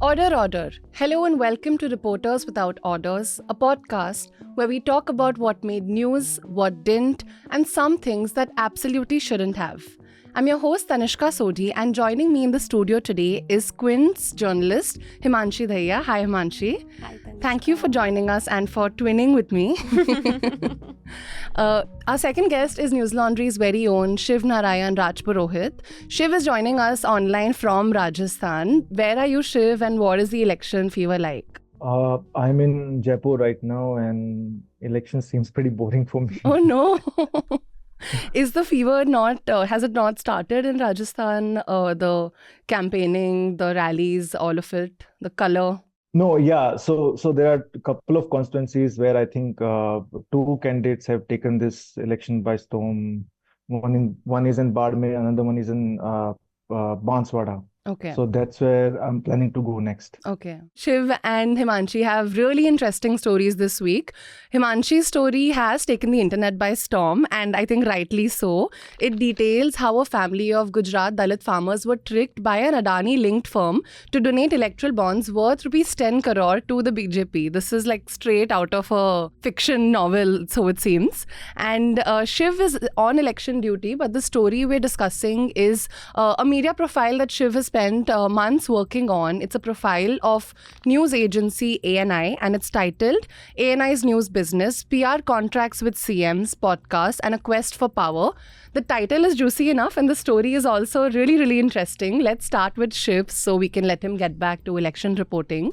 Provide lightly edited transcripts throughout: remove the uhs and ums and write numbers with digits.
Order, order. Hello and welcome to Reporters Without Orders, a podcast where we talk about what made news, what didn't, and some things that absolutely shouldn't have. I'm your host Tanishka Sodhi, and joining me in the studio today is Quint's journalist Himanshi Dahiya. Hi Himanshi. Hi, Tanishka. Thank you for joining us and for twinning with me. Our second guest is Newslaundry's very own Shivnarayan Rajpurohit. Shiv is joining us online from Rajasthan. Where are you, Shiv, and what is the election fever like? I'm in Jaipur right now, and election seems pretty boring for me. Oh no! Is the fever not, has it not started in Rajasthan? The campaigning, the rallies, all of it, the colour? No, yeah. So there are a couple of constituencies where I think two candidates have taken this election by storm. One is in Badmer, another one is in Banswara. Okay. So that's where I'm planning to go next. Okay. Shiv and Himanshi have really interesting stories this week. Himanshi's story has taken the internet by storm, and I think rightly so. It details how a family of Gujarat Dalit farmers were tricked by an Adani-linked firm to donate electoral bonds worth rupees 10 crore to the BJP. This is like straight out of a fiction novel, so it seems. And Shiv is on election duty, but the story we're discussing is a media profile that Shiv has spent months working on. It's a profile of news agency ANI, and it's titled ANI's News Business, PR Contracts with CMs, Podcasts, and a Quest for Power. The title is juicy enough, and the story is also really, really interesting. Let's start with Shiv so we can let him get back to election reporting.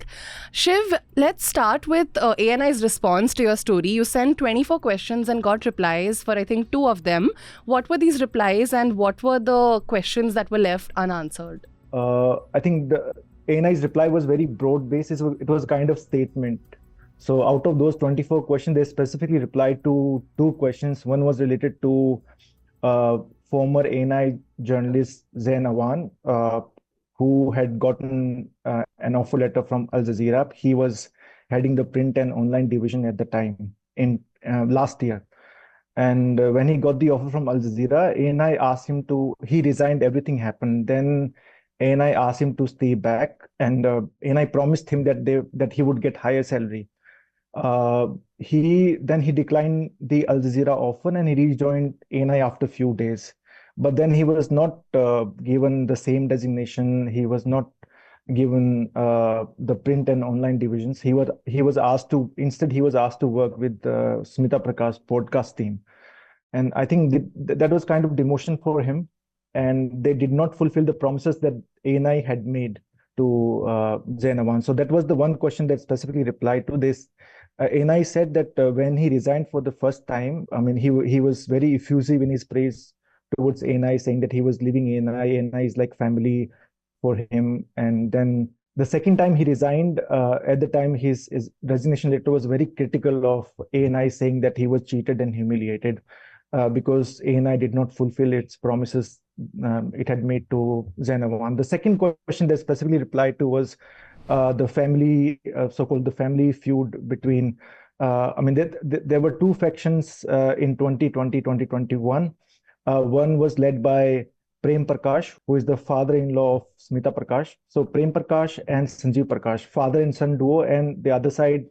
Shiv, let's start with ANI's response to your story. You sent 24 questions and got replies for, I think, 2 of them. What were these replies, and what were the questions that were left unanswered? I think the ANI's reply was very broad-based. It was kind of statement. So out of those 24 questions, they specifically replied to 2 questions. One was related to former ANI journalist Zain Awan, who had gotten an offer letter from Al Jazeera. He was heading the print and online division at the time in last year. And when he got the offer from Al Jazeera, ANI asked him he resigned, everything happened. Then ANI asked him to stay back, and ANI promised him that he would get higher salary. He declined the Al Jazeera offer, and he rejoined ANI after a few days. But then he was not given the same designation. He was not given the print and online divisions. He was asked to work with Smita Prakash's podcast team, and I think that was kind of demotion for him. And they did not fulfill the promises that ANI had made to Zain Awan. So that was the one question that specifically replied to this. ANI said that when he resigned for the first time, I mean, he was very effusive in his praise towards ANI, saying that he was leaving ANI. ANI is like family for him. And then the second time he resigned, at the time his resignation letter was very critical of ANI, saying that he was cheated and humiliated because ANI did not fulfill its promises it had made to Zain Awan. The second question they specifically replied to was the family, so-called the family feud between, there were 2 factions in 2020-2021. One was led by Prem Prakash, who is the father-in-law of Smita Prakash. So Prem Prakash and Sanjeev Prakash, father and son duo, and the other side,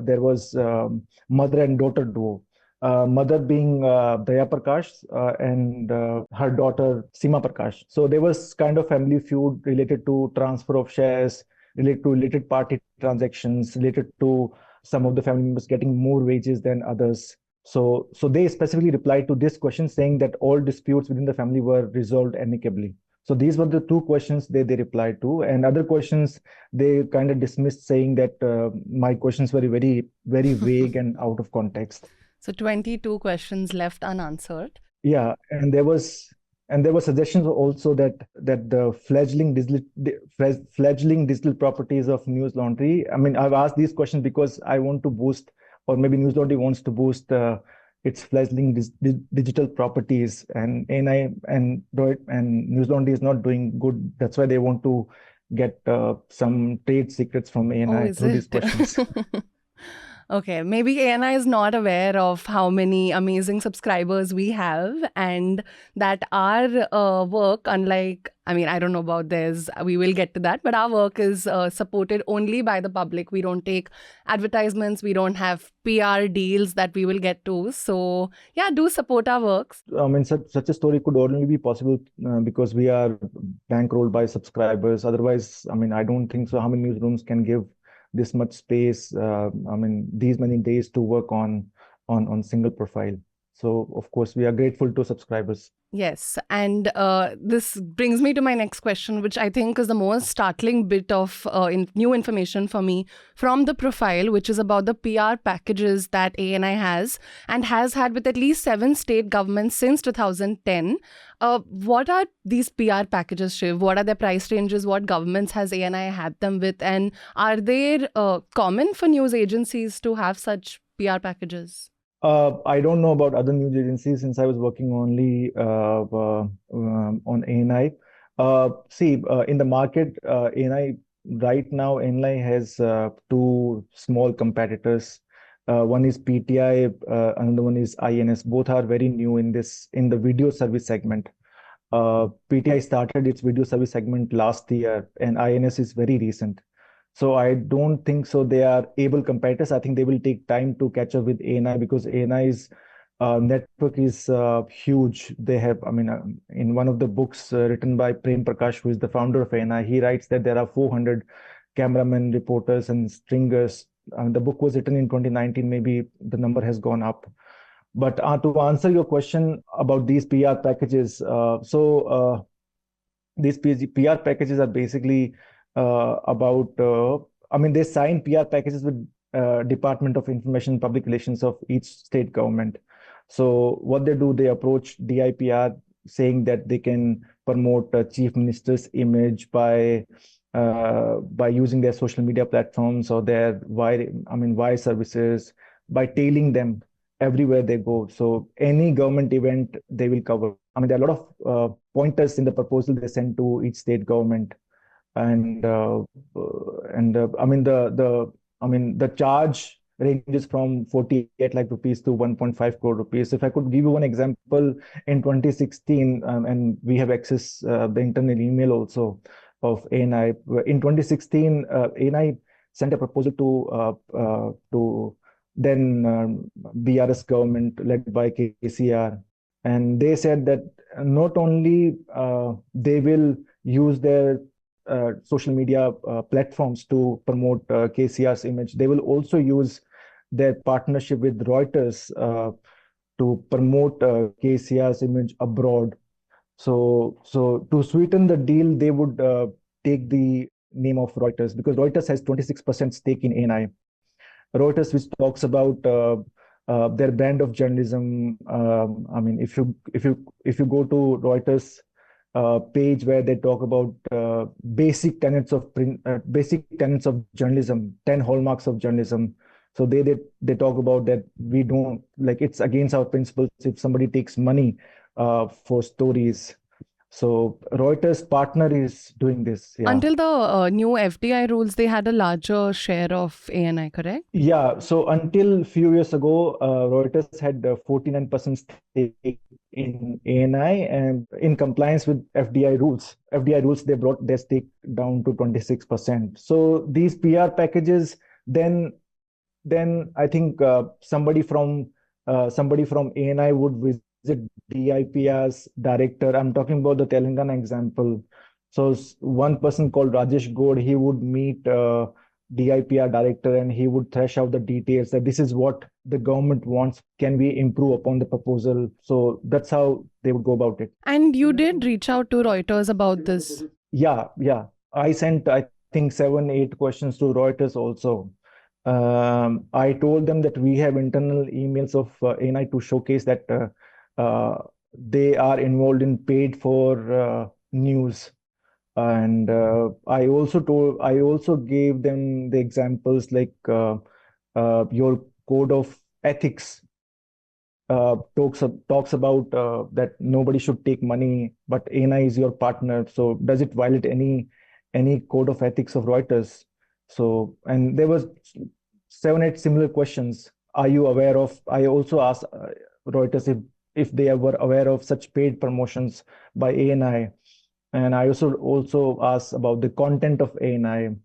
there was mother and daughter duo. Mother being Dahiya Prakash and her daughter Seema Prakash. So there was kind of family feud related to transfer of shares, related to related party transactions, related to some of the family members getting more wages than others. So they specifically replied to this question, saying that all disputes within the family were resolved amicably. So these were the 2 questions they replied to, and other questions they kind of dismissed, saying that my questions were very, very vague and out of context. So 22 questions left unanswered. Yeah, and there were suggestions also that the fledgling digital properties of Newslaundry. I mean, I've asked these questions because I want to boost, or maybe Newslaundry wants to boost its fledgling digital properties, and ANI and Newslaundry is not doing good. That's why they want to get some trade secrets from ANI through these questions. Okay, maybe ANI is not aware of how many amazing subscribers we have, and that our work, unlike, I mean, I don't know about theirs, we will get to that, but our work is supported only by the public. We don't take advertisements, we don't have PR deals that we will get to. So, yeah, do support our works. I mean, such a story could only be possible because we are bankrolled by subscribers. Otherwise, I mean, I don't think so. How many newsrooms can give this much space? I mean, these many days to work on single profile. So, of course, we are grateful to subscribers. Yes, and this brings me to my next question, which I think is the most startling bit of new information for me from the profile, which is about the PR packages that ANI has and has had with at least 7 state governments since 2010. What are these PR packages, Shiv? What are their price ranges? What governments has ANI had them with? And are they common for news agencies to have such PR packages? I don't know about other news agencies since I was working only on ANI. In the market, ANI right now, ANI has two small competitors. One is PTI, another one is INS. Both are very new in the video service segment. PTI started its video service segment last year, and INS is very recent. So I don't think so they are able competitors. I think they will take time to catch up with ANI because ANI's network is huge. They have, I mean, in one of the books written by Prem Prakash, who is the founder of ANI, he writes that there are 400 cameramen, reporters, and stringers. The book was written in 2019. Maybe the number has gone up. But to answer your question about these PR packages, these PR packages are basically I mean, they sign PR packages with Department of Information and Public Relations of each state government. So what they do, they approach DIPR saying that they can promote a chief minister's image by using their social media platforms or their wire services, by tailing them everywhere they go. So any government event they will cover. I mean, there are a lot of pointers in the proposal they send to each state government. And the charge ranges from 48 lakh rupees to 1.5 crore rupees. If I could give you one example, in 2016, and we have access the internal email also of ANI. In 2016, ANI sent a proposal to then BRS government led by KCR, and they said that not only they will use their social media platforms to promote KCR's image, they will also use their partnership with Reuters to promote KCR's image abroad. So to sweeten the deal, they would take the name of Reuters because Reuters has 26% stake in ANI. Reuters, which talks about their brand of journalism. I mean, if you go to Reuters page where they talk about basic tenets of journalism, 10 hallmarks of journalism. So they talk about that we don't like, it's against our principles if somebody takes money for stories. So Reuters partner is doing this. Yeah. Until the new FDI rules, they had a larger share of ANI, correct? Yeah. So until a few years ago, Reuters had 49% stake in ANI, and in compliance with FDI rules, they brought their stake down to 26%. So these PR packages, then I think somebody from ANI would visit DIPR's director. I'm talking about the Telangana example. So one person called Rajesh Gode, he would meet DIPR director and he would thresh out the details that this is what the government wants. Can we improve upon the proposal? So that's how they would go about it. And you did reach out to Reuters about this? Yeah. I sent, I think, 7-8 questions to Reuters also. I told them that we have internal emails of ANI to showcase that they are involved in paid for news. And I also gave them the examples like your code of ethics talks about that nobody should take money, but ANI is your partner. So does it violate any code of ethics of Reuters? So, and there was 7-8 similar questions. Are you aware of? I also asked Reuters if they were aware of such paid promotions by ANI, and I also asked about the content of ANI.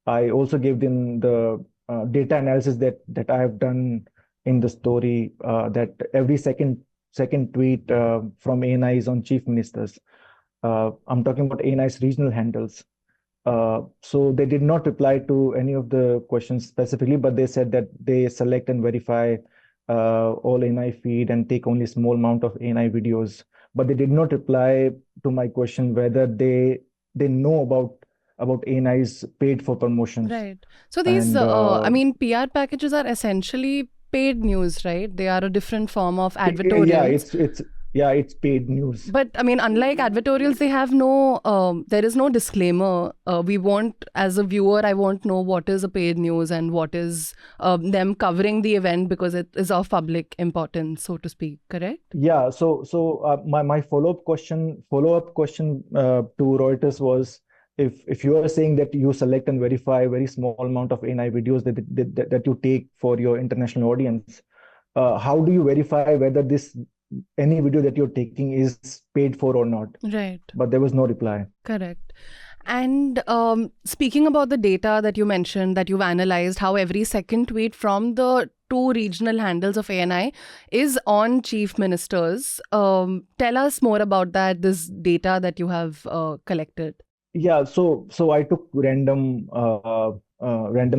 I also gave them the data analysis that I have done in the story, that every second tweet from ANI is on chief ministers. I'm talking about ANI's regional handles. So they did not reply to any of the questions specifically, but they said that they select and verify all ANI feed and take only small amount of ANI videos. But they did not reply to my question whether they know about ANI's paid for promotions. Right. So these, PR packages are essentially paid news, right? They are a different form of advertorials. It's paid news. But unlike advertorials, they have no, there is no disclaimer. We won't, as a viewer, I won't know what is a paid news and what is them covering the event because it is of public importance, so to speak, correct? Yeah. So my follow-up question to Reuters was, if you are saying that you select and verify a very small amount of ANI videos that you take for your international audience, how do you verify whether any video that you're taking is paid for or not? Right. But there was no reply. Correct. And speaking about the data that you mentioned, that you've analyzed, how every second tweet from the 2 regional handles of ANI is on chief ministers. Tell us more about that, this data that you have collected. Yeah, so I took random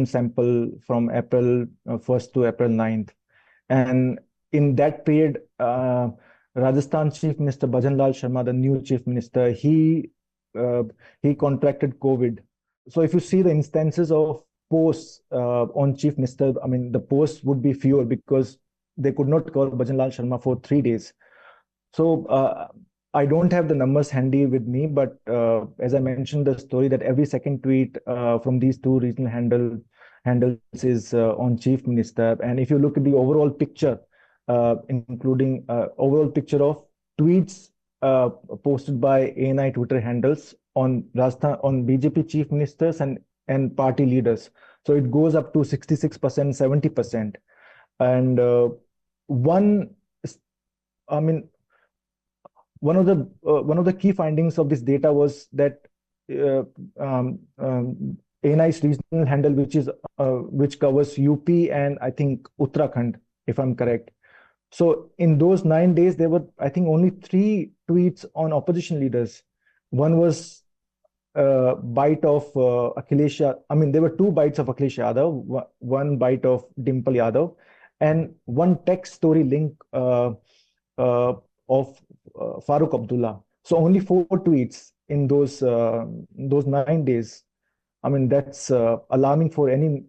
sample from April 1st to April 9th. And in that period, Rajasthan Chief Minister Bhajan Lal Sharma, the new Chief Minister, he contracted COVID. So if you see the instances of posts on Chief Minister, the posts would be fewer because they could not call Bhajan Lal Sharma for 3 days. So I don't have the numbers handy with me, but as I mentioned the story, that every second tweet from these 2 regional handles is on Chief Minister. And if you look at the overall picture, including overall picture of tweets posted by ANI Twitter handles on Rajasthan, on BJP chief ministers and party leaders. So it goes up to 66%, 70%. And one of the key findings of this data was that ANI's regional handle, which covers UP and I think Uttarakhand, if I'm correct. So in those 9 days, there were, I think, only 3 tweets on opposition leaders. One was bite of Akhilesh. There were 2 bites of Akhilesh Yadav, one bite of Dimple Yadav, and one text story link of Farooq Abdullah. So only 4 tweets in those 9 days. That's alarming for any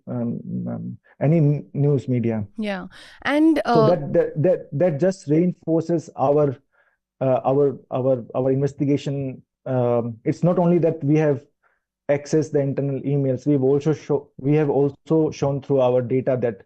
news media. Yeah, and so that just reinforces our investigation. It's not only that we have accessed the internal emails. We have also shown through our data that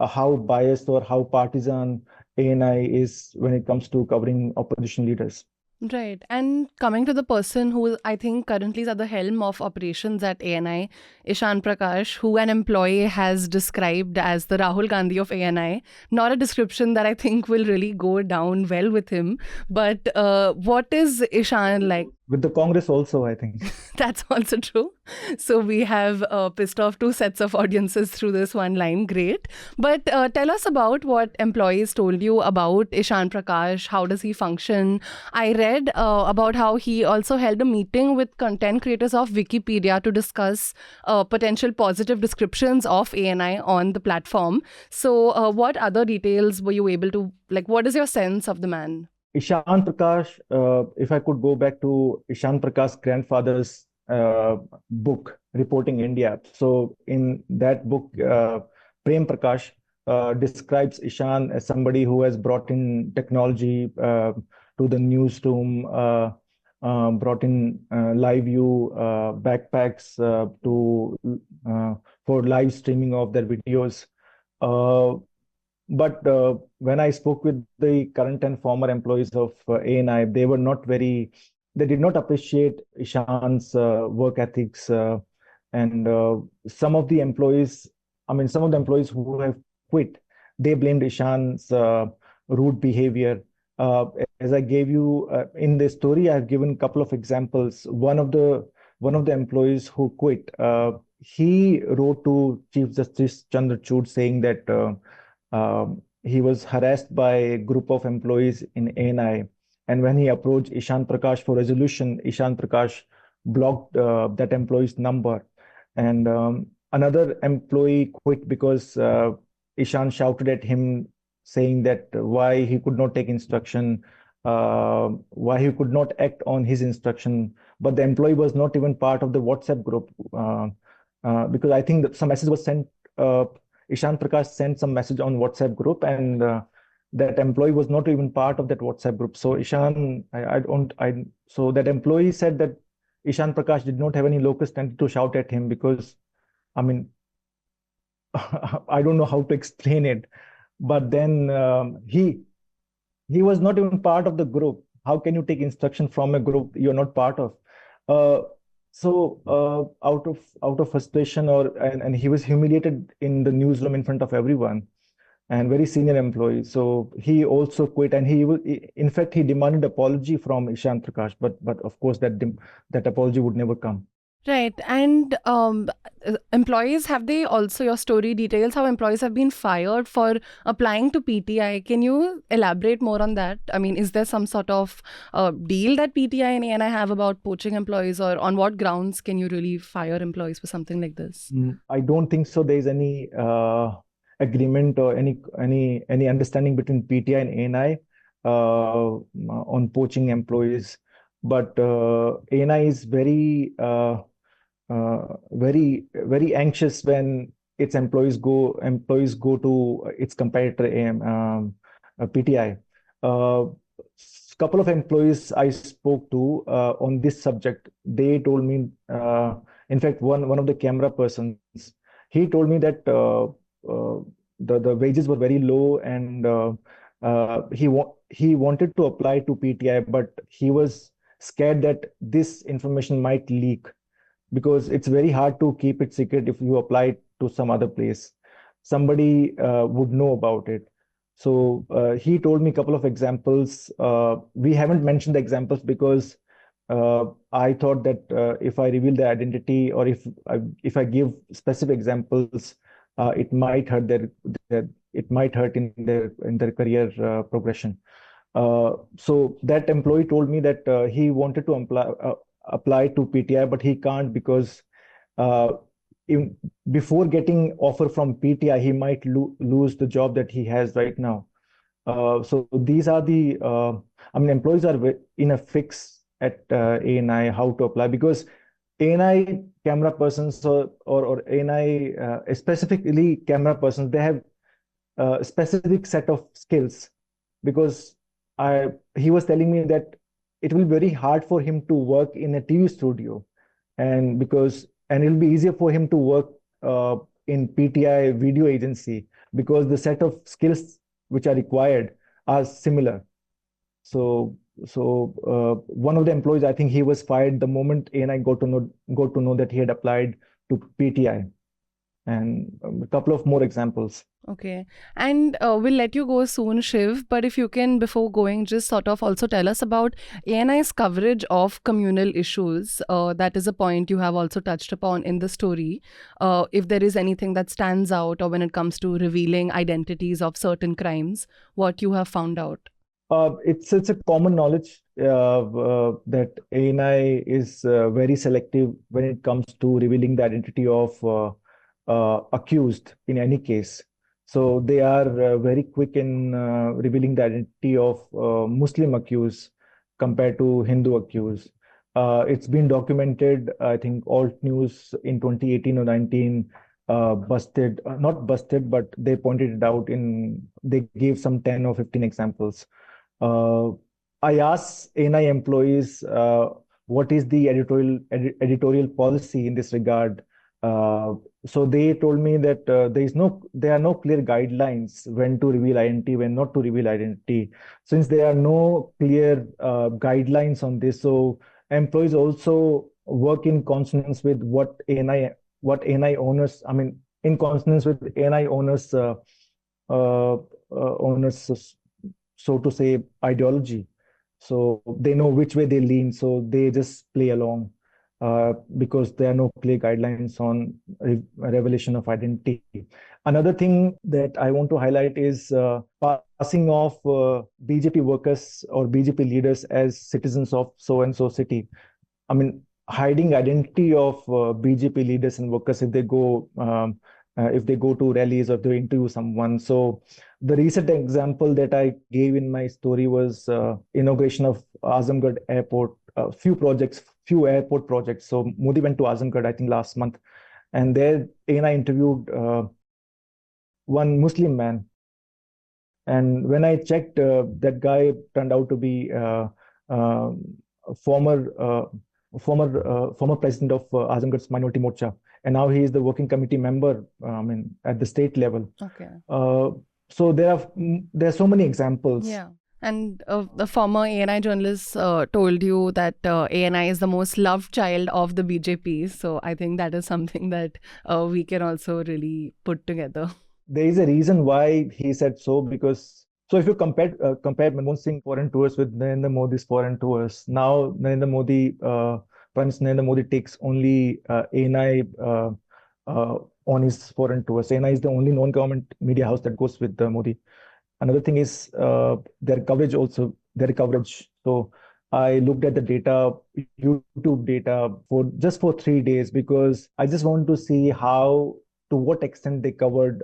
how biased or how partisan ANI is when it comes to covering opposition leaders. Right. And coming to the person who I think currently is at the helm of operations at ANI, Ishan Prakash, who an employee has described as the Rahul Gandhi of ANI. Not a description that I think will really go down well with him. But what is Ishan like? With the Congress also, I think. That's also true. So we have pissed off 2 sets of audiences through this one line. Great. But tell us about what employees told you about Ishan Prakash. How does he function? I read about how he also held a meeting with content creators of Wikipedia to discuss potential positive descriptions of ANI on the platform. So what other details were you able to, what is your sense of the man? Ishan Prakash, if I could go back to Ishan Prakash's grandfather's book, Reporting India. So in that book, Prem Prakash describes Ishan as somebody who has brought in technology to the newsroom, brought in live view backpacks for live streaming of their videos. But when I spoke with the current and former employees of ANI, they did not appreciate Ishan's work ethics. And some of the employees, some of the employees who have quit, they blamed Ishan's rude behavior. As I gave you in the story, I've given a couple of examples. One of the employees who quit, he wrote to Chief Justice Chandrachud saying that he was harassed by a group of employees in ANI. And when he approached Ishan Prakash for resolution, Ishan Prakash blocked that employee's number. And another employee quit because Ishan shouted at him saying that why he could not take instruction, why he could not act on his instruction. But the employee was not even part of the WhatsApp group because I think that some message was sent. Ishan Prakash sent some message on WhatsApp group, and that employee was not even part of that WhatsApp group. So so that employee said that Ishan Prakash did not have any locus standi to shout at him because, I mean, I don't know how to explain it. But then he was not even part of the group. How can you take instruction from a group you're not part of? So out of frustration, and he was humiliated in the newsroom in front of everyone, and very senior employee. So he also quit, and in fact, he demanded apology from Ishan Prakash, but of course that apology would never come. Right. And employees, have they also, your story details how employees have been fired for applying to PTI. Can you elaborate more on that? I mean, is there some sort of deal that PTI and ANI have about poaching employees, or on what grounds can you really fire employees for something like this? I don't think so. There is any agreement or any understanding between PTI and ANI on poaching employees. But ANI is very anxious when its employees go to its competitor PTI. Couple of employees I spoke to on this subject, they told me, in fact, one of the camera persons, he told me that the wages were very low, and he wanted to apply to PTI, but he was scared that this information might leak, because it's very hard to keep it secret. If you apply to some other place, somebody would know about it. So he told me a couple of examples. We haven't mentioned the examples because I thought that if I reveal the identity, or if I give specific examples, it might hurt in their career progression. So that employee told me that he wanted to apply to PTI, but he can't because before getting offer from PTI, he might lose the job that he has right now. So these are the, employees are in a fix at ANI how to apply, because ANI camera persons or ANI, specifically camera persons, they have a specific set of skills, because he was telling me that it will be very hard for him to work in a TV studio, and it'll be easier for him to work in PTI video agency, because the set of skills which are required are similar. So one of the employees, I think he was fired the moment ANI got to know that he had applied to PTI, and a couple of more examples. Okay. And we'll let you go soon, Shiv. But if you can, before going, just sort of also tell us about ANI's coverage of communal issues. That is a point you have also touched upon in the story. If there is anything that stands out, or when it comes to revealing identities of certain crimes, what you have found out. It's a common knowledge that ANI is very selective when it comes to revealing the identity of accused in any case. So they are very quick in revealing the identity of Muslim accused compared to Hindu accused. It's been documented. I think Alt News in 2018 or 19 not busted, but they pointed it out they gave some 10 or 15 examples. I asked ANI employees what is the editorial policy in this regard. So they told me that there are no clear guidelines when to reveal identity, when not to reveal identity. Since there are no clear guidelines on this, so employees also work in consonance with what ANI owners, in consonance with ANI owners, so to say, ideology. So they know which way they lean, so they just play along because there are no clear guidelines on revelation of identity. Another thing that I want to highlight is passing off BJP workers or BJP leaders as citizens of so and so city. I mean, hiding identity of BJP leaders and workers if they go to rallies or they interview someone. So the recent example that I gave in my story was inauguration of Azamgarh Airport, few airport projects. So Modi went to Azamgarh, I think last month, and there ANI interviewed one Muslim man. And when I checked, that guy turned out to be former president of Azamgarh's Minority Morcha, and now he is the working committee member. At the state level. Okay. So there are so many examples. Yeah. And the former ANI journalist told you that ANI is the most loved child of the BJP. So I think that is something that we can also really put together. There is a reason why he said so, because if you compare Manmohan Singh foreign tours with Narendra Modi's foreign tours, now Prime Minister Narendra Modi takes only ANI on his foreign tours. ANI is the only non-government media house that goes with Modi. Another thing is their coverage. So I looked at the data, YouTube data, for 3 days, because I just want to see to what extent they covered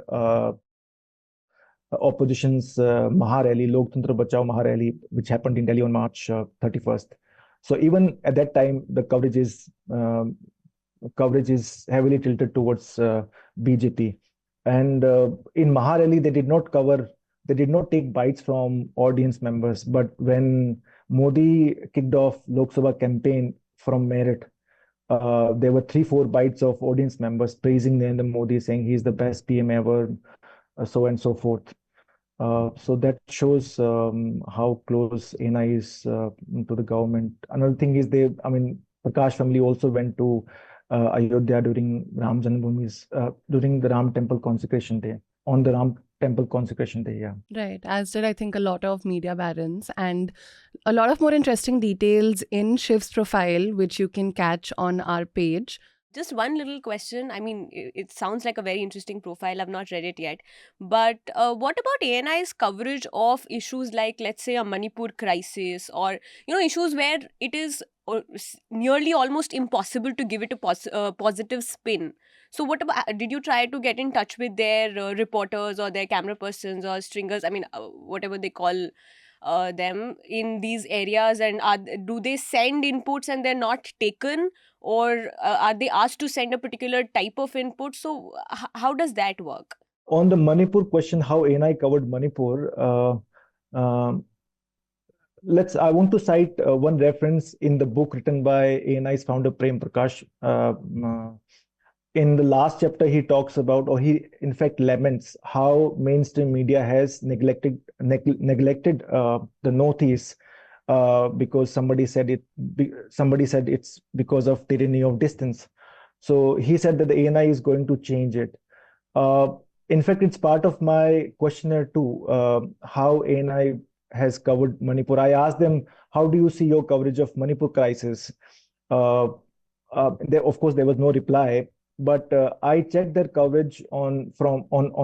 opposition's Maha Rally, Loktantra Bachao Maha Rally, which happened in Delhi on March 31st. So even at that time, the coverage is heavily tilted towards BJP. And in Maha Rally, they did not take bites from audience members. But when Modi kicked off Lok Sabha campaign from Merit, there were 3-4 bites of audience members praising Narendra Modi, saying he's the best PM ever, so and so forth. So that shows how close ANI is to the government. Another thing is Prakash family also went to Ayodhya during during the Ram Temple consecration day, on the Ram Temple consecration day, yeah. Right, as did I think a lot of media barons, and a lot of more interesting details in Shiv's profile, which you can catch on our page. Just one little question. I mean, it sounds like a very interesting profile. I've not read it yet. But what about ANI's coverage of issues like, let's say, a Manipur crisis, or, issues where it is nearly almost impossible to give it a positive spin? So what about, did you try to get in touch with their reporters or their camera persons or stringers? I mean, whatever they call them in these areas, and do they send inputs and they're not taken, or are they asked to send a particular type of input? So how does that work? On the Manipur question, how ANI covered Manipur, I want to cite one reference in the book written by ANI's founder Prem Prakash. In the last chapter, he talks about, or he in fact laments, how mainstream media has neglected the Northeast because somebody said it's because of tyranny of distance. So he said that the ANI is going to change it. In fact, it's part of my questionnaire too, how ANI has covered Manipur. I asked them, how do you see your coverage of Manipur crisis? Of course, there was no reply. But I checked their coverage on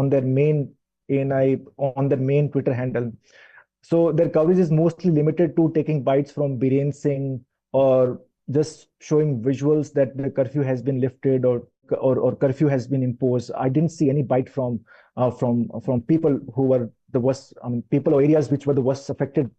their main ANI, on their main Twitter handle. So their coverage is mostly limited to taking bites from Biren Singh, or just showing visuals that the curfew has been lifted or curfew has been imposed. I didn't see any bite from people who were the worst, people or areas which were the worst affected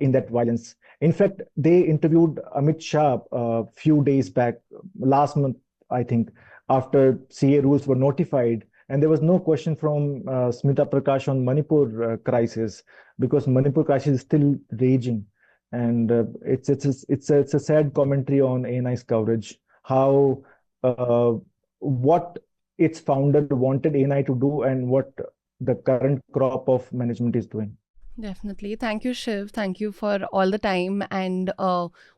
in that violence. In fact, they interviewed Amit Shah a few days back, last month, I think, after CA rules were notified, and there was no question from Smita Prakash on Manipur crisis, because Manipur crisis is still raging, and it's a sad commentary on ANI's coverage, how what its founder wanted ANI to do and what the current crop of management is doing. Definitely. Thank you, Shiv. Thank you for all the time, and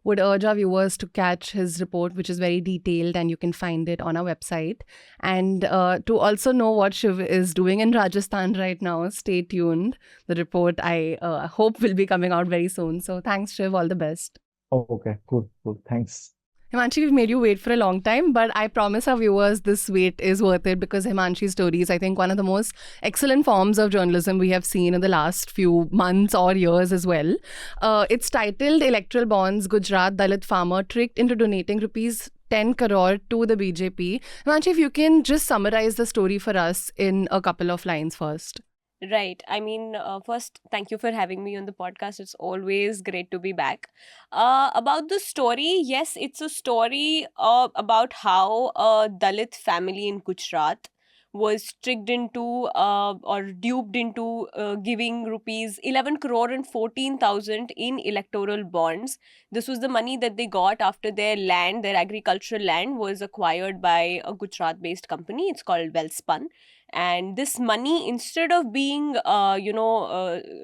would urge our viewers to catch his report, which is very detailed, and you can find it on our website. And to also know what Shiv is doing in Rajasthan right now, stay tuned. The report I hope will be coming out very soon. So thanks, Shiv. All the best. Oh, okay, cool. Thanks. Himanshi, we've made you wait for a long time, but I promise our viewers this wait is worth it, because Himanshi's story is, I think, one of the most excellent forms of journalism we have seen in the last few months or years as well. It's titled Electoral Bonds, Gujarat Dalit Farmer Tricked into Donating rupees 10 crore to the BJP. Himanshi, if you can just summarize the story for us in a couple of lines first. Right. I mean, first, thank you for having me on the podcast. It's always great to be back. About the story, yes, it's a story about how a Dalit family in Gujarat was tricked into or duped into giving rupees 11 crore and 14,000 in electoral bonds. This was the money that they got after their land, their agricultural land, was acquired by a Gujarat-based company. It's called Welspun. And this money, instead of being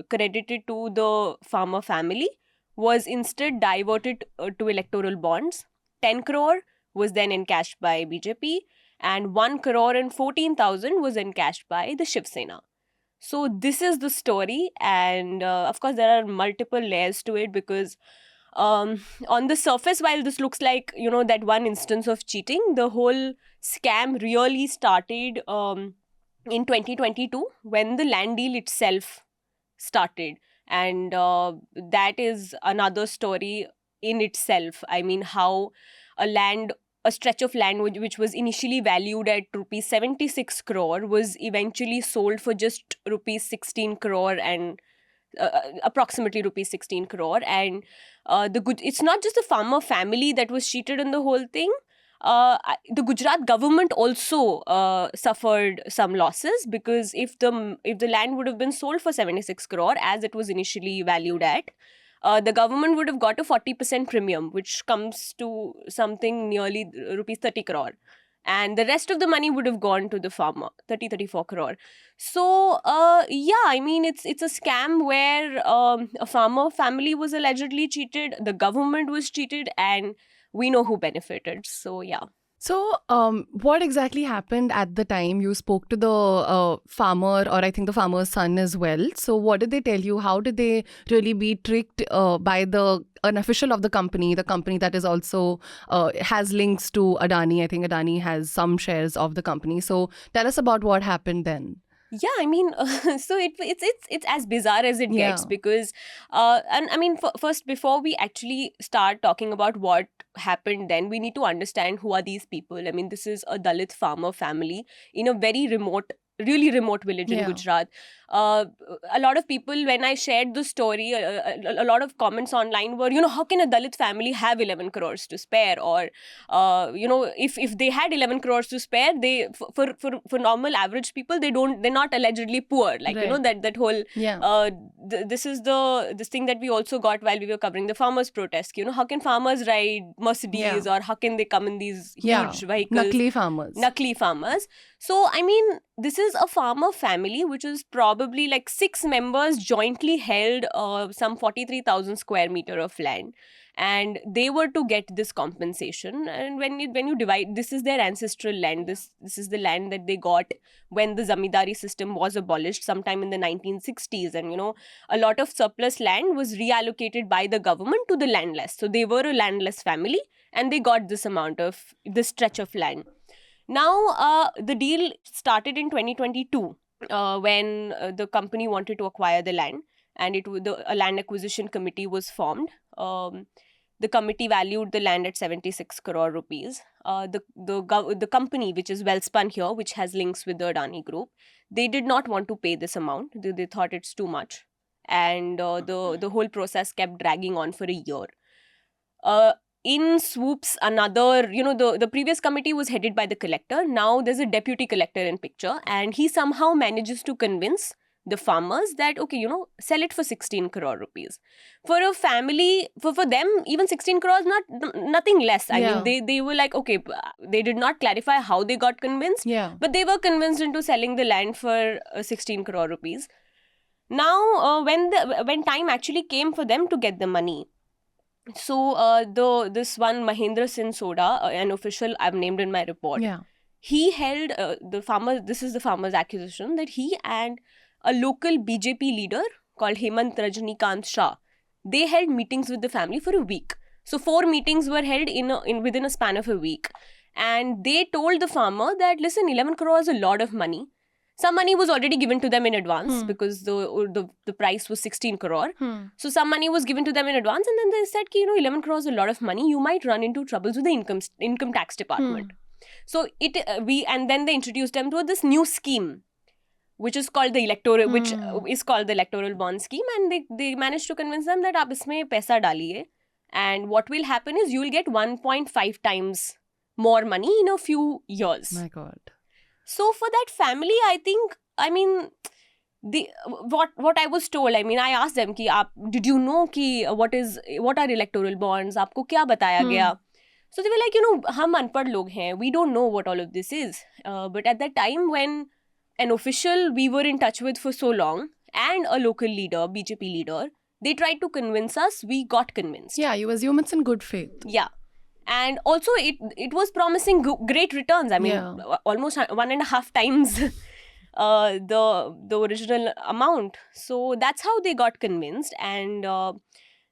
credited to the farmer family, was instead diverted to electoral bonds. 10 crore was then encashed by BJP, and 1 crore and 14,000 was encashed by the Shiv Sena. So this is the story, and of course there are multiple layers to it, because on the surface, while this looks like, that one instance of cheating, the whole scam really started in 2022, when the land deal itself started. And that is another story in itself. I mean, how a stretch of land which was initially valued at rupees 76 crore was eventually sold for just rupees 16 crore and approximately rupees 16 crore. And it's not just the farmer family that was cheated in the whole thing. The Gujarat government also suffered some losses, because if the land would have been sold for 76 crore as it was initially valued at, the government would have got a 40% premium, which comes to something nearly rupees 30 crore. And the rest of the money would have gone to the farmer, 34 crore. So, I mean, it's a scam where a farmer family was allegedly cheated, the government was cheated, and we know who benefited. So, yeah. So, what exactly happened at the time? You spoke to the farmer, or I think the farmer's son as well. So, what did they tell you? How did they really be tricked by an official of the company that is also has links to Adani? I think Adani has some shares of the company. So, tell us about what happened then. Yeah, I mean, so it's as bizarre as it gets, because, and I mean, first, before we actually start talking about what happened then, we need to understand who are these people. I mean, this is a Dalit farmer family in a very really remote village in Gujarat. A lot of people, when I shared the story, a lot of comments online were, how can a Dalit family have 11 crores to spare? Or, if they had 11 crores to spare, they for normal average people, they're not allegedly poor. Like, right. that whole, this is this thing that we also got while we were covering the farmers' protest. How can farmers ride Mercedes, or how can they come in these huge vehicles? Nakli farmers. So, I mean, this is a farmer family which is probably like 6 members jointly held some 43,000 square meter of land, and they were to get this compensation. And when you divide, this is their ancestral land. This is the land that they got when the zamindari system was abolished sometime in the 1960s, and a lot of surplus land was reallocated by the government to the landless. So they were a landless family, and they got this stretch of land. Now, the deal started in 2022 when the company wanted to acquire the land, and a land acquisition committee was formed. The committee valued the land at 76 crore rupees. The company, which is Welspun here, which has links with the Adani group, they did not want to pay this amount. They thought it's too much, and the whole process kept dragging on for a year. In swoops another, the previous committee was headed by the collector. Now there's a deputy collector in picture, and he somehow manages to convince the farmers that, okay, sell it for 16 crore rupees. For a family, for them, even 16 crore is nothing less. I mean, they were like, okay, they did not clarify how they got convinced, but they were convinced into selling the land for 16 crore rupees. Now, when time actually came for them to get the money, so this one Mahendra Singh Soda, an official I've named in my report, Yeah. he held the farmer. This is the farmer's accusation that he and a local BJP leader called Hemant Rajnikant Shah, they held meetings with the family for a week. So 4 meetings were held in within a span of a week, and they told the farmer that listen, 11 crore is a lot of money. Some money was already given to them in advance because the price was 16 crore. So some money was given to them in advance, and then they said, ki, 11 crore is a lot of money. You might run into troubles with the income tax department. So then they introduced them to this new scheme, which is called the electoral bond scheme, and they managed to convince them that aap isme paisa daliye, and what will happen is you will get 1.5 times more money in a few years. My God. So for that family, what I was told, I asked them ki did you know ki what are electoral bonds? Aapko kya bataya gaya? So they were like, hum unpad log hain, we don't know what all of this is. But at that time, when an official we were in touch with for so long and a local leader, BJP leader, they tried to convince us, we got convinced. Yeah, you assume it's in good faith. Yeah. And also it was promising great returns. Almost 1.5 times the original amount. So that's how they got convinced. And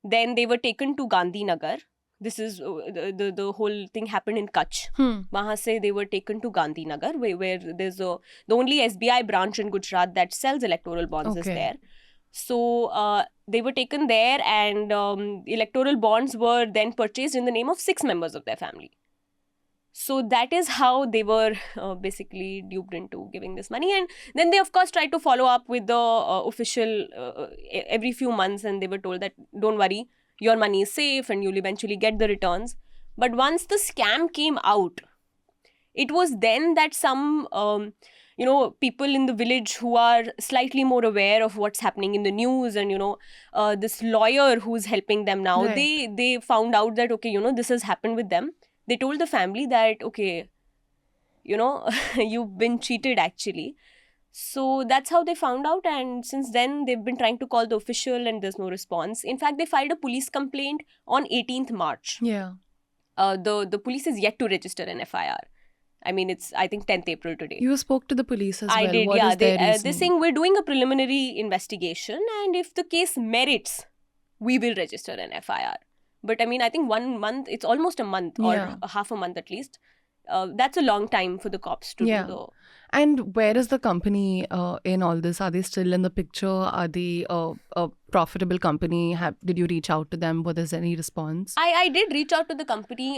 then they were taken to Gandhinagar. This is the whole thing happened in Kutch. Wahan se they were taken to Gandhinagar, where there's the only SBI branch in Gujarat that sells electoral bonds is there. So they were taken there, and electoral bonds were then purchased in the name of 6 members of their family. So that is how they were basically duped into giving this money. And then they, of course, tried to follow up with the official every few months, and they were told that, don't worry, your money is safe and you'll eventually get the returns. But once the scam came out, it was then that some people in the village who are slightly more aware of what's happening in the news, and this lawyer who's helping them now, Right. they found out that this has happened with them. They told the family that you've been cheated actually. So that's how they found out, and since then they've been trying to call the official and there's no response. In fact, they filed a police complaint on 18th March. Yeah. The police is yet to register an FIR. It's, I think, 10th April today. You spoke to the police as well. I did, What yeah. is their They're reasoning? saying we're doing a preliminary investigation, and if the case merits, we will register an FIR. But I think 1 month, it's almost a month or half a month at least. That's a long time for the cops to do the... And where is the company in all this? Are they still in the picture? Are they a profitable company? Did you reach out to them? Was there any response? I did reach out to the company.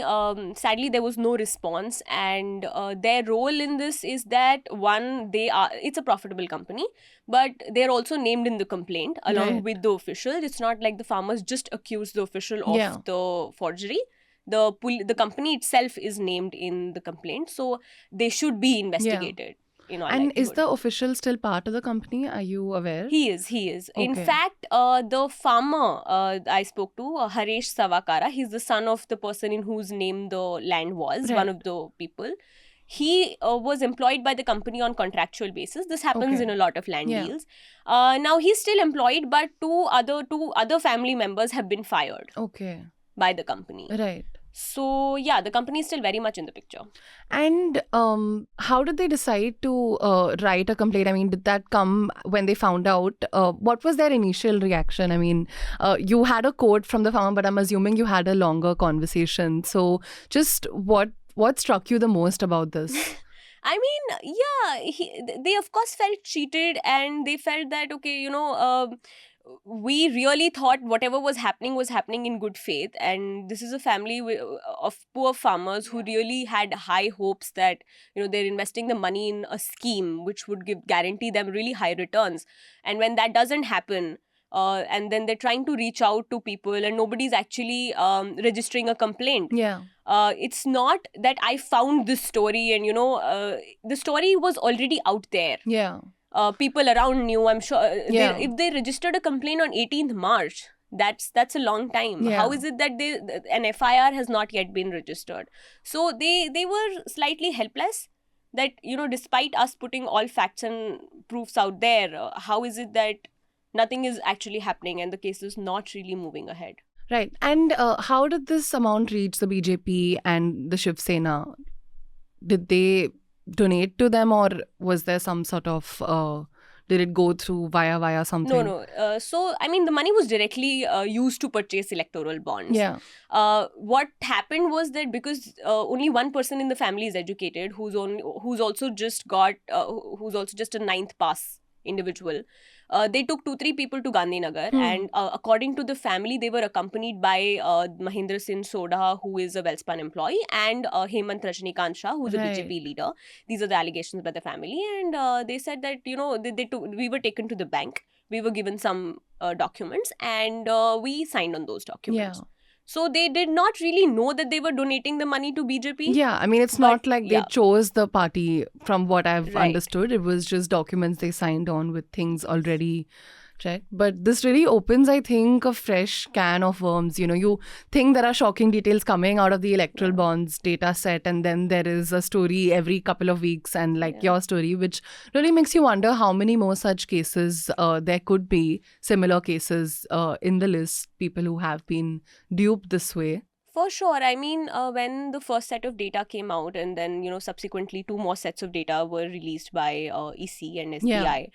Sadly, there was no response. And their role in this is that, one, it's a profitable company, but they're also named in the complaint along with the official. It's not like the farmers just accused the official of the forgery. The company itself is named in the complaint, so they should be investigated. And is the official still part of the company? Are you aware? He is. Okay. In fact, the farmer I spoke to, Haresh Savakara, he's the son of the person in whose name the land was, one of the people. He was employed by the company on contractual basis. This happens in a lot of land deals. Now he's still employed, but two other family members have been fired by the company. Right. So, yeah, the company is still very much in the picture. And how did they decide to write a complaint? Did that come when they found out? What was their initial reaction? You had a quote from the farmer, but I'm assuming you had a longer conversation. So just what struck you the most about this? They of course felt cheated, and they felt that, we really thought whatever was happening in good faith, and this is a family of poor farmers who really had high hopes that they're investing the money in a scheme which would guarantee them really high returns. And when that doesn't happen, and then they're trying to reach out to people and nobody's actually registering a complaint. It's not that I found this story and the story was already out there. People around knew, I'm sure. If they registered a complaint on 18th March, that's a long time. How is it that an FIR has not yet been registered? So they were slightly helpless that, despite us putting all facts and proofs out there, how is it that nothing is actually happening and the case is not really moving ahead. Right. And how did this amount reach the BJP and the Shiv Sena? Did they donate to them, or was there some sort of did it go through via something? No. So, I mean, the money was directly used to purchase electoral bonds. Yeah. What happened was that because only one person in the family is educated, who's also just a ninth pass individual. They took 2-3 people to Gandhinagar, and according to the family, they were accompanied by Mahendra Singh Sodha, who is a Welspun employee, and Hemant Rajnikant Shah, who's a BJP leader. These are the allegations by the family, and they said that we were taken to the bank, we were given some documents, and we signed on those documents. Yeah. So they did not really know that they were donating the money to BJP. Yeah, I mean, it's not like they chose the party, from what I've understood. It was just documents they signed on with things already checked. But this really opens, I think, a fresh can of worms. You think there are shocking details coming out of the electoral bonds data set, and then there is a story every couple of weeks, and your story, which really makes you wonder how many more such cases there could be, similar cases in the list, people who have been duped this way. For sure. I mean, when the first set of data came out, and then, subsequently 2 more sets of data were released by EC and SBI. Yeah.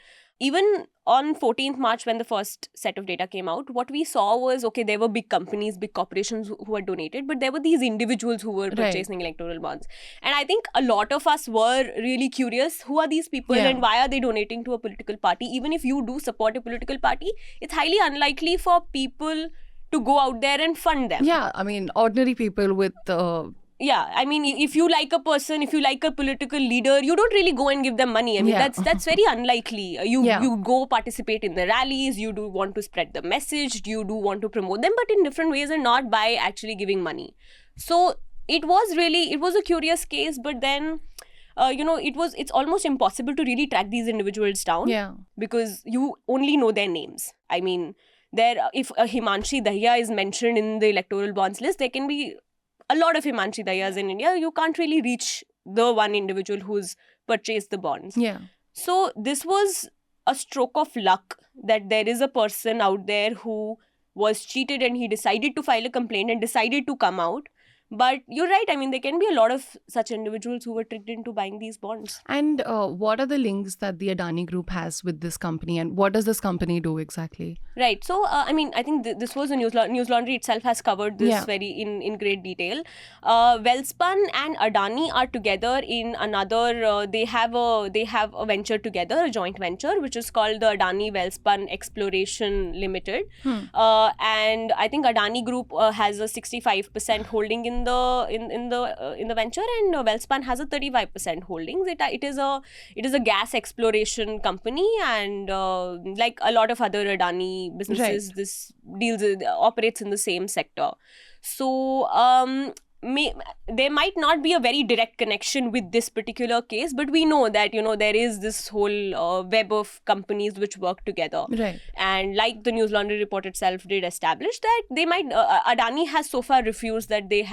Even on 14th March, when the first set of data came out, what we saw was, okay, there were big companies, big corporations who had donated, but there were these individuals who were purchasing electoral bonds. And I think a lot of us were really curious, who are these people and why are they donating to a political party? Even if you do support a political party, it's highly unlikely for people to go out there and fund them. Yeah, I mean, ordinary people with... Yeah, I mean, if you like a person, if you like a political leader, you don't really go and give them money. I mean, that's very unlikely. You go participate in the rallies, you do want to spread the message, you do want to promote them, but in different ways and not by actually giving money. So it was a curious case, but then, it's almost impossible to really track these individuals down because you only know their names. I mean, if a Himanshi Dahiya is mentioned in the electoral bonds list, there can be a lot of Himanshi Dahiyas in India. You can't really reach the one individual who's purchased the bonds. Yeah. So this was a stroke of luck that there is a person out there who was cheated and he decided to file a complaint and decided to come out. But you're right. I mean, there can be a lot of such individuals who were tricked into buying these bonds. And what are the links that the Adani group has with this company, and what does this company do exactly? Right. So, I mean, I think this was a newslaundry itself has covered this very in great detail. Welspun and Adani are together in another. They have a venture together, a joint venture, which is called the Adani Welspun Exploration Limited. And I think Adani Group has a 65% holding in the venture, and Welspun has a 35% holdings. It is a gas exploration company, and like a lot of other Adani businesses, this operates in the same sector. So there might not be a very direct connection with this particular case, but we know that there is this whole web of companies which work together. Right. And like the newslaundry report itself did establish that they might Adani has so far refused that they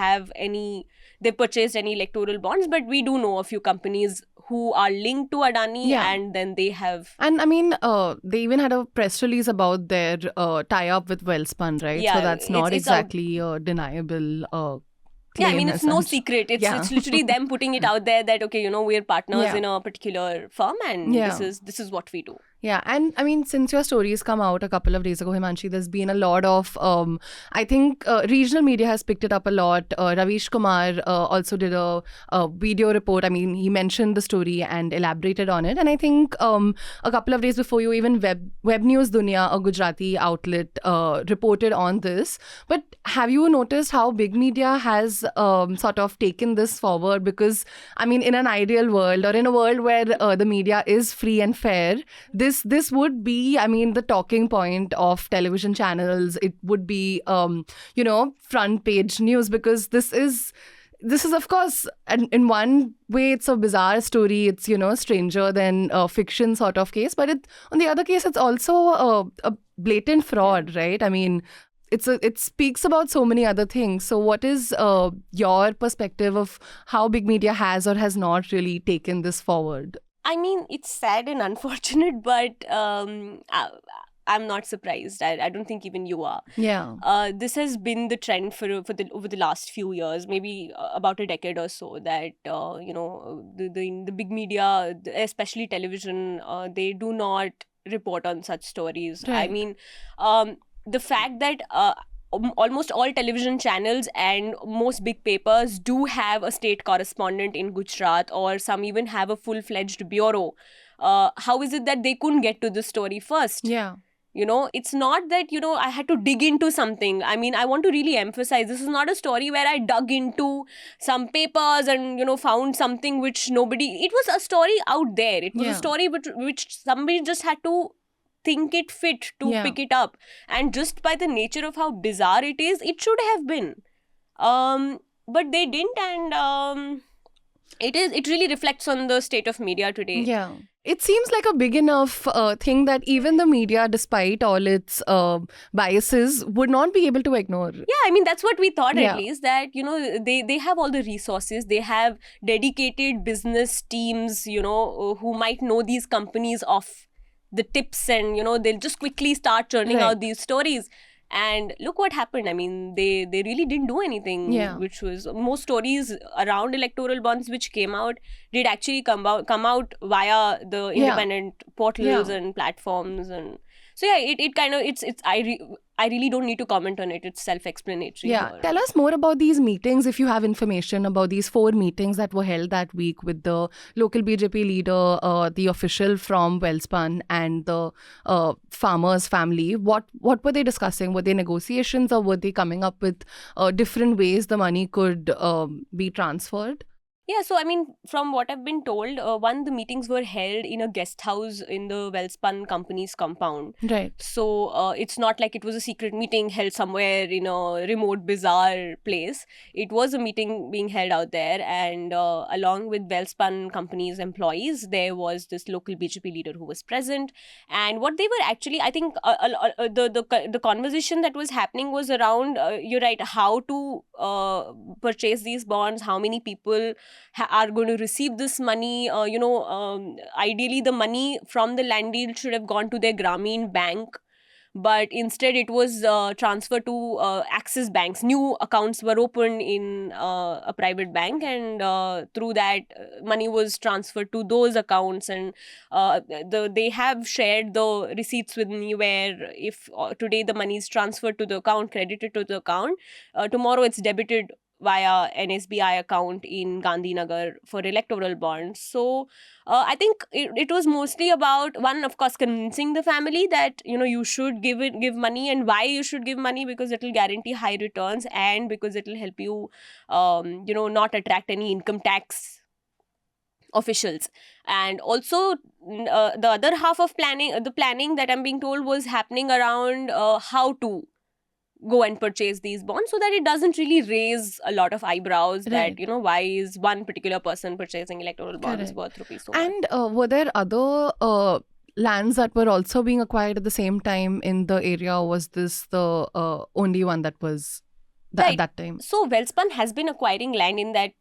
purchased any electoral bonds, but we do know a few companies who are linked to Adani, and then they have... And I mean, they even had a press release about their tie-up with Welspun, right? Yeah, so that's not exactly a deniable I mean, it's no secret. It's literally them putting it out there that, okay, we're partners in a particular firm, and this is what we do. Yeah, and I mean, since your stories come out a couple of days ago, Himanshi, there's been a lot of, I think regional media has picked it up a lot. Ravish Kumar also did a video report. I mean, he mentioned the story and elaborated on it. And I think a couple of days before you, even Web News Dunya, a Gujarati outlet, reported on this. But have you noticed how big media has sort of taken this forward? Because, I mean, in an ideal world, or in a world where the media is free and fair, this would be, I mean, the talking point of television channels. It would be, front page news, because this is, of course, in one way, it's a bizarre story. It's, stranger than fiction sort of case. But on the other case, it's also a blatant fraud, right? I mean, it speaks about so many other things. So what is your perspective of how big media has or has not really taken this forward? I mean, it's sad and unfortunate, but I'm not surprised. I don't think even you are. Yeah. This has been the trend over the last few years, maybe about a decade or so. That the big media, especially television, they do not report on such stories. I Right. mean, the fact that almost all television channels and most big papers do have a state correspondent in Gujarat, or some even have a full-fledged bureau. How is it that they couldn't get to the story first? Yeah. It's not that, I had to dig into something. I mean, I want to really emphasize, this is not a story where I dug into some papers and, found something which it was a story out there. It was a Yeah. story which somebody just had to think it fit to Yeah. pick it up. And just by the nature of how bizarre it is, it should have been. But they didn't, and it really reflects on the state of media today. Yeah. It seems like a big enough thing that even the media, despite all its biases, would not be able to ignore. Yeah, I mean, that's what we thought, Yeah. at least, that, they have all the resources. They have dedicated business teams, who might know these companies off the tips, and, they'll just quickly start churning Right. out these stories. And look what happened. I mean, they really didn't do anything. Yeah. Which was, most stories around electoral bonds which came out did actually come out via the Yeah. independent portals Yeah. and platforms. And so yeah, it kind of, I really don't need to comment on it. It's self-explanatory. Yeah. here. Tell us more about these meetings if you have information about these 4 meetings that were held that week with the local BJP leader, the official from Welspun, and the farmer's family. What were they discussing? Were they negotiations, or were they coming up with different ways the money could be transferred? Yeah, so I mean, from what I've been told, the meetings were held in a guest house in the Welspun company's compound. Right. So it's not like it was a secret meeting held somewhere in a remote, bizarre place. It was a meeting being held out there, and along with Welspun company's employees, there was this local BJP leader who was present. And what they were actually, I think, the conversation that was happening was around, you're right, how to purchase these bonds, how many people are going to receive this money. Ideally, the money from the land deal should have gone to their Grameen bank, but instead it was transferred to Axis banks. New accounts were opened in a private bank, and through that, money was transferred to those accounts. And they have shared the receipts with me, where if today the money is transferred to the account, credited to the account, tomorrow it's debited via an SBI account in Gandhinagar for electoral bonds. So I think it was mostly about, one, of course, convincing the family that, you should give money, and why you should give money, because it will guarantee high returns, and because it will help you, not attract any income tax officials. And also the other half of the planning that I'm being told was happening around how to go and purchase these bonds, so that it doesn't really raise a lot of eyebrows. Right. That, why is one particular person purchasing electoral bonds Correct. worth rupees so much? And were there other lands that were also being acquired at the same time in the area, or was this the only one that was at Right. that time? So Welspun has been acquiring land in that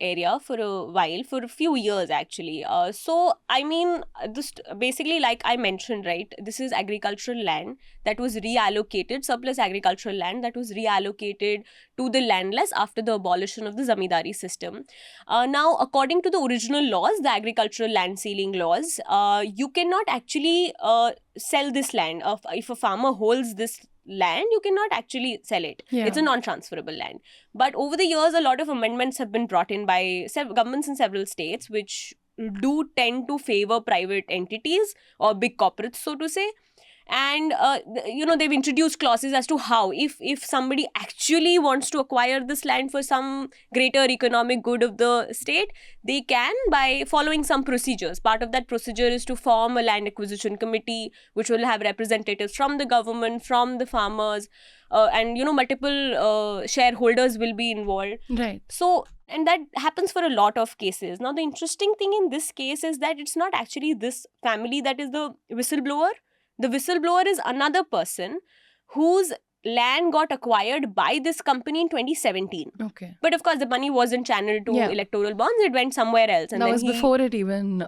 area for a while, for a few years actually. So I mean, this basically, like I mentioned, right, this is agricultural land that was reallocated, surplus agricultural land that was reallocated to the landless after the abolition of the zamindari system. Now, according to the original laws, the agricultural land sealing laws, you cannot actually sell this land. If a farmer holds this land, you cannot actually sell it. Yeah. It's a non-transferable land. But over the years, a lot of amendments have been brought in by governments in several states, which do tend to favor private entities or big corporates, so to say. And they've introduced clauses as to how, if somebody actually wants to acquire this land for some greater economic good of the state, they can, by following some procedures. Part of that procedure is to form a land acquisition committee, which will have representatives from the government, from the farmers, and multiple shareholders will be involved. Right. So, and that happens for a lot of cases. Now, the interesting thing in this case is that it's not actually this family that is the whistleblower. The whistleblower is another person whose land got acquired by this company in 2017. Okay. But of course, the money wasn't channeled to Yeah. electoral bonds. It went somewhere else. And that then was before it even...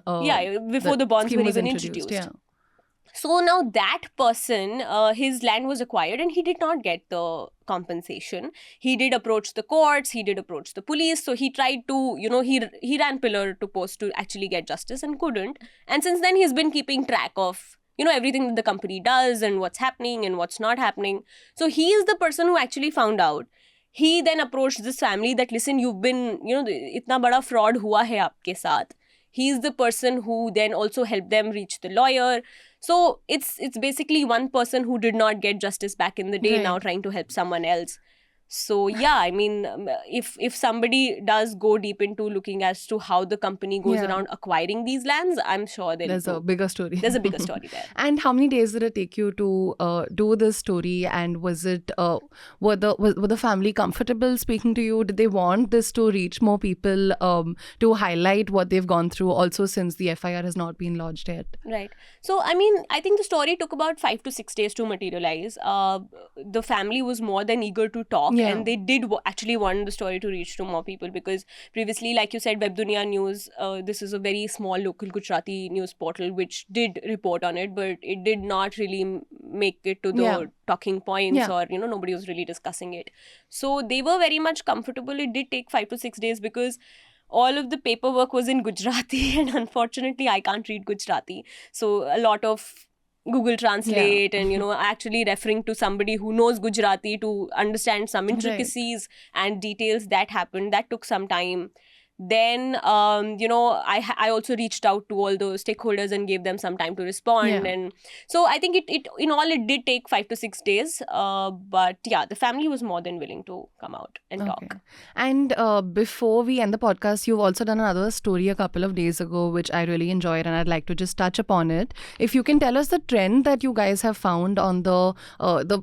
before the bonds scheme were was even introduced. introduced. Yeah. So now that person, his land was acquired and he did not get the compensation. He did approach the courts, he did approach the police. So he tried to, he ran pillar to post to actually get justice and couldn't. And since then he's been keeping track of, everything that the company does and what's happening and what's not happening. So he is the person who actually found out. He then approached this family that, listen, you've been, itna bada fraud hua hai aapke saath. He's the person who then also helped them reach the lawyer. So it's basically one person who did not get justice back in the day, Right. now trying to help someone else. So yeah, I mean, if somebody does go deep into looking as to how the company goes Yeah. around acquiring these lands, I'm sure There's a there's bigger story. a bigger story there. And how many days did it take you to do this story? And was it were the family comfortable speaking to you? Did they want this to reach more people, to highlight what they've gone through? Also, since the FIR has not been lodged yet. Right. So, I mean, I think the story took about 5 to 6 days to materialize. The family was more than eager to talk, Yeah. and they did actually want the story to reach to more people, because previously, like you said, Web Dunia News, this is a very small local Gujarati news portal which did report on it, but it did not really make it to the Yeah. talking points, Yeah. or, nobody was really discussing it. So they were very much comfortable. It did take 5 to 6 days because all of the paperwork was in Gujarati, and unfortunately I can't read Gujarati. So a lot of Google Translate and, actually referring to somebody who knows Gujarati to understand some intricacies and details that happened. That took some time. Then, I also reached out to all the stakeholders and gave them some time to respond. Yeah. And so I think it in all, it did take 5 to 6 days. But yeah, the family was more than willing to come out and talk. And before we end the podcast, you've also done another story a couple of days ago, which I really enjoyed, and I'd like to just touch upon it. If you can tell us the trend that you guys have found on the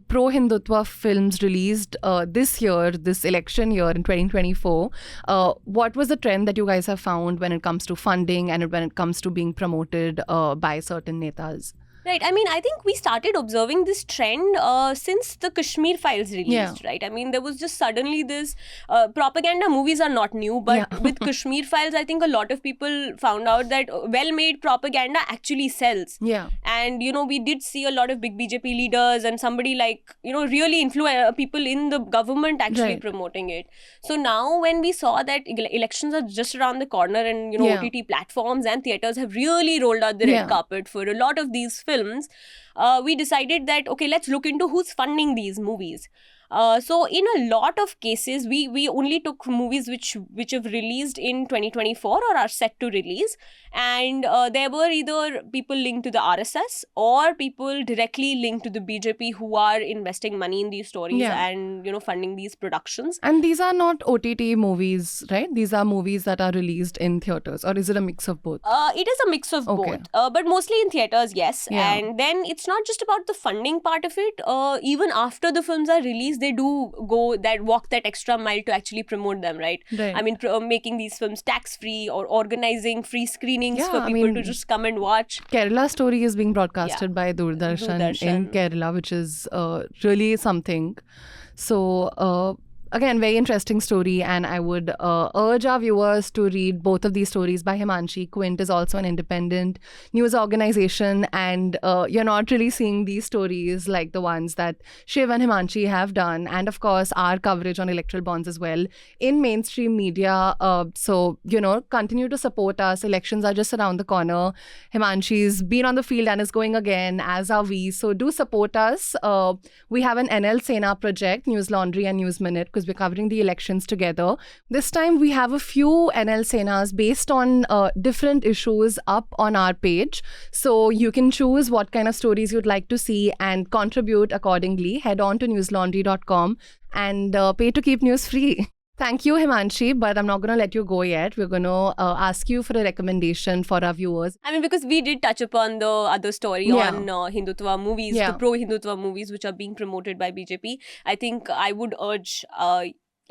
pro-Hindutva films released this year, this election year in 2024, what was the trend that you guys have found when it comes to funding and when it comes to being promoted by certain netas? Right. I mean, I think we started observing this trend since the Kashmir Files released, right? I mean, there was just suddenly this propaganda movies are not new, but with Kashmir Files, I think a lot of people found out that well-made propaganda actually sells. Yeah. And, we did see a lot of big BJP leaders and somebody like, really influential people in the government actually promoting it. So now when we saw that elections are just around the corner and, OTT platforms and theatres have really rolled out the red carpet for a lot of these films, we decided that, okay, let's look into who's funding these movies. So in a lot of cases, we only took movies which have released in 2024 or are set to release, and there were either people linked to the RSS or people directly linked to the BJP who are investing money in these stories and funding these productions. And these are not OTT movies, right? These are movies that are released in theatres, or is it a mix of both? It is a mix of both, but mostly in theatres, yes. Yeah. And then it's not just about the funding part of it. Even after the films are released, they do walk that extra mile to actually promote them, right? I mean, making these films tax-free or organizing free screenings for people to just come and watch. Kerala Story is being broadcasted by Doordarshan in Kerala, which is really something. So, again, very interesting story, and I would urge our viewers to read both of these stories by Himanshi. Quint is also an independent news organization, and you're not really seeing these stories like the ones that Shiv and Himanshi have done, and of course our coverage on electoral bonds as well in mainstream media. So, continue to support us. Elections are just around the corner. Himanshi's been on the field and is going again, as are we. So do support us. We have an NL Sena project, News Laundry and News Minute, because we're covering the elections together. This time we have a few NL Senas based on different issues up on our page. So you can choose what kind of stories you'd like to see and contribute accordingly. Head on to newslaundry.com and pay to keep news free. Thank you, Himanshi, but I'm not going to let you go yet. We're going to ask you for a recommendation for our viewers. I mean, because we did touch upon the other story on Hindutva movies, the pro-Hindutva movies which are being promoted by BJP. I think I would urge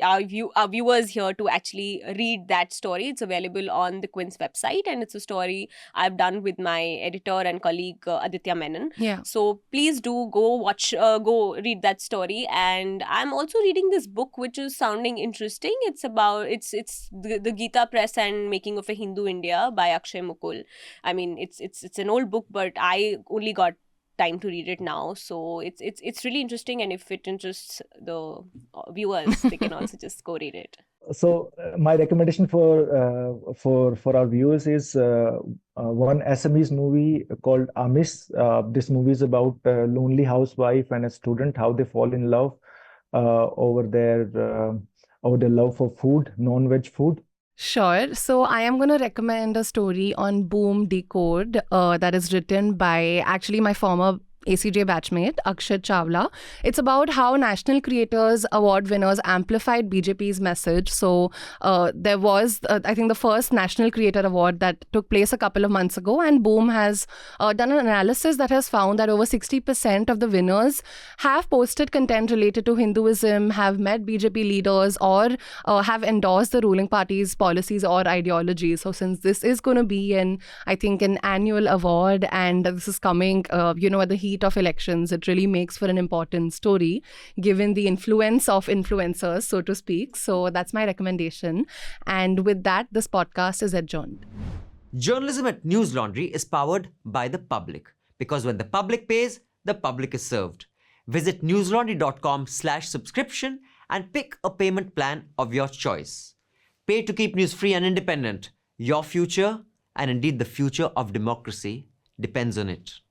our viewers here to actually read that story. It's available on the Quint's website, and it's a story I've done with my editor and colleague Aditya Menon. So please do go read that story. And I'm also reading this book which is sounding interesting. It's about it's the Gita Press and Making of a Hindu India by Akshay Mukul. I mean, it's an old book, but I only got time to read it now. So it's really interesting, and if it interests the viewers, they can also just go read it. So my recommendation for our viewers is one Assamese movie called Amis. This movie is about a lonely housewife and a student, how they fall in love over their love for food, non-veg food. Sure. So I am going to recommend a story on Boom Decode that is written by actually my former ACJ batchmate, Akshat Chawla. It's about how National Creators Award winners amplified BJP's message. So there was, I think, the first National Creator Award that took place a couple of months ago, and Boom has done an analysis that has found that over 60% of the winners have posted content related to Hinduism, have met BJP leaders, or have endorsed the ruling party's policies or ideologies. So since this is going to be I think, an annual award, and this is coming, at the heat of elections, it really makes for an important story given the influence of influencers, so to speak. So that's my recommendation. And with that, this podcast is adjourned. Journalism at News Laundry is powered by the public, because when the public pays, the public is served. Visit newslaundry.com/subscription and pick a payment plan of your choice. Pay to keep news free and independent. Your future, and indeed the future of democracy, depends on it.